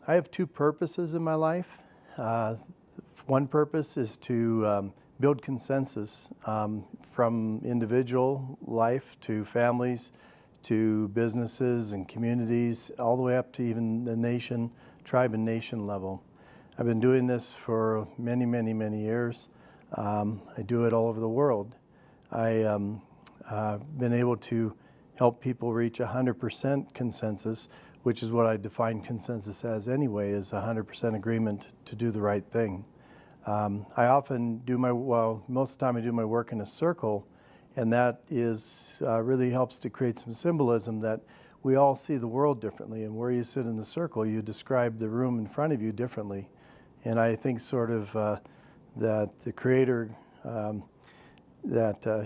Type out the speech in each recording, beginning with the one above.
I have two purposes in my life. One purpose is to build consensus from individual life to families to businesses and communities, all the way up to even the nation, tribe and nation level. I've been doing this for many, many, many years. I do it all over the world. I've been able to help people reach 100% consensus, which is what I define consensus as anyway, is 100% agreement to do the right thing. I often do most of the time I do my work in a circle, and that is really helps to create some symbolism that we all see the world differently, and where you sit in the circle, you describe the room in front of you differently. And I think sort of that the Creator,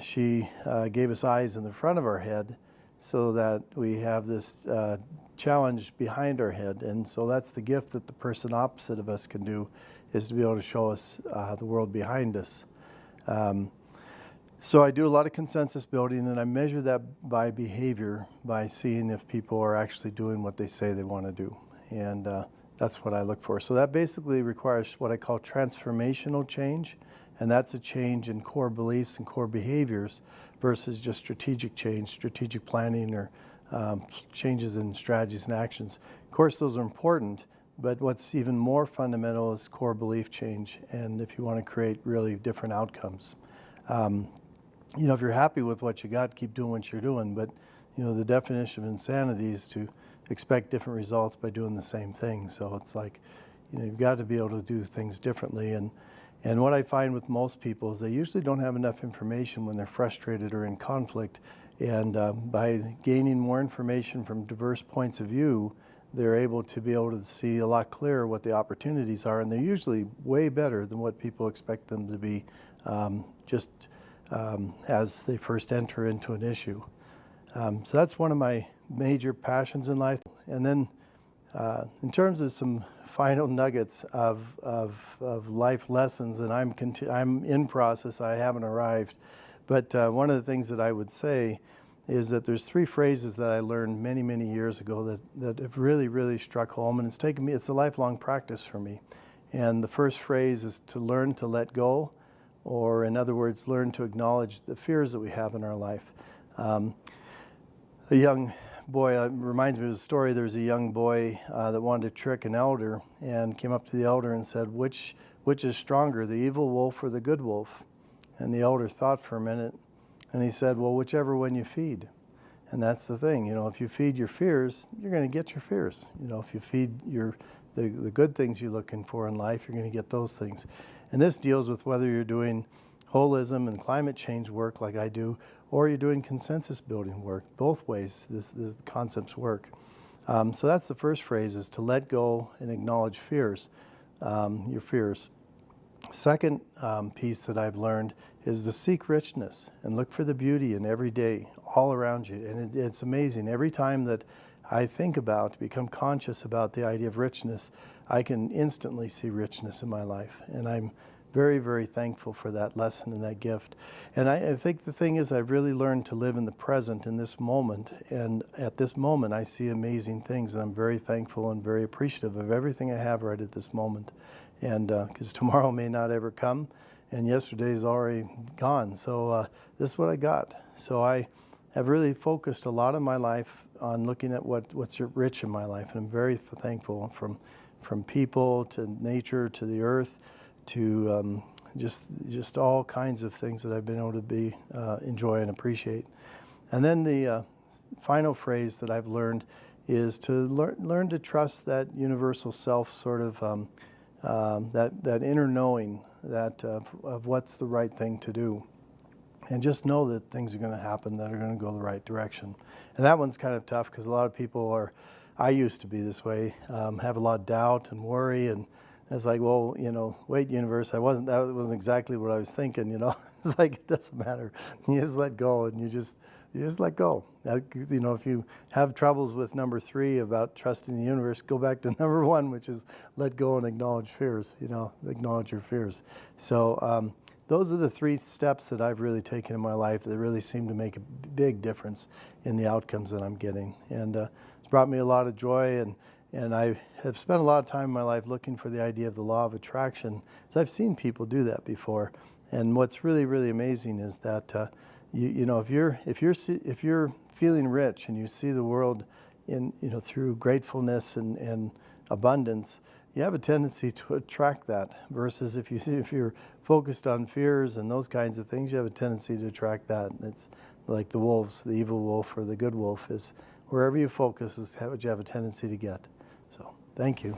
she gave us eyes in the front of our head so that we have this challenge behind our head. And so that's the gift that the person opposite of us can do, is to be able to show us the world behind us. So I do a lot of consensus building, and I measure that by behavior, by seeing if people are actually doing what they say they want to do. And that's what I look for. So that basically requires what I call transformational change, and that's a change in core beliefs and core behaviors versus just strategic change, strategic planning, or changes in strategies and actions. Of course, those are important, but what's even more fundamental is core belief change, and if you want to create really different outcomes. You know, if you're happy with what you got, keep doing what you're doing, but you know, the definition of insanity is to expect different results by doing the same thing. So it's like, you know, you've got to be able to do things differently. And what I find with most people is they usually don't have enough information when they're frustrated or in conflict. And by gaining more information from diverse points of view, they're able to see a lot clearer what the opportunities are. And they're usually way better than what people expect them to be as they first enter into an issue. So that's one of my major passions in life. And then in terms of some final nuggets of life lessons, and I'm in process, I haven't arrived, but one of the things that I would say is that there's three phrases that I learned many, many years ago that have really, really struck home, and it's a lifelong practice for me. And the first phrase is to learn to let go, or in other words, learn to acknowledge the fears that we have in our life. A young boy, it reminds me of a story. There was a young boy that wanted to trick an elder, and came up to the elder and said, which is stronger, the evil wolf or the good wolf? And the elder thought for a minute, and he said, well, whichever one you feed. And that's the thing, you know, if you feed your fears, you're going to get your fears. You know, if you feed the good things you're looking for in life, you're going to get those things. And this deals with whether you're doing holism and climate change work like I do, or you're doing consensus building work. Both ways the concepts work. So that's the first phrase, is to let go and acknowledge fears, your fears. Second piece that I've learned is to seek richness and look for the beauty in every day, all around you. And it's amazing. Every time that I become conscious about the idea of richness, I can instantly see richness in my life. And I'm very, very thankful for that lesson and that gift. And I think the thing is, I've really learned to live in the present, in this moment. And at this moment, I see amazing things. And I'm very thankful and very appreciative of everything I have right at this moment. And because tomorrow may not ever come, and yesterday's already gone. So this is what I got. So I have really focused a lot of my life on looking at what's rich in my life. And I'm very thankful, from people to nature to the earth to just all kinds of things that I've been able to enjoy and appreciate. And then the final phrase that I've learned is to learn to trust that universal self, sort of that inner knowing of what's the right thing to do. And just know that things are going to happen that are going to go the right direction. And that one's kind of tough, because a lot of people I used to be this way, have a lot of doubt and worry, and it's like, well, you know, wait, universe, that wasn't exactly what I was thinking, you know. It's like, it doesn't matter. You just let go, and you just let go. You know, if you have troubles with number 3 about trusting the universe, go back to number 1, which is let go and acknowledge fears, you know, acknowledge your fears. So those are the 3 steps that I've really taken in my life that really seem to make a big difference in the outcomes that I'm getting. And it's brought me a lot of joy, And I have spent a lot of time in my life looking for the idea of the law of attraction. So I've seen people do that before. And what's really, really amazing is that you know, if you're feeling rich and you see the world in, you know, through gratefulness and abundance, you have a tendency to attract that. Versus if you're focused on fears and those kinds of things, you have a tendency to attract that. And it's like the wolves, the evil wolf or the good wolf is wherever you focus is what you have a tendency to get. So thank you.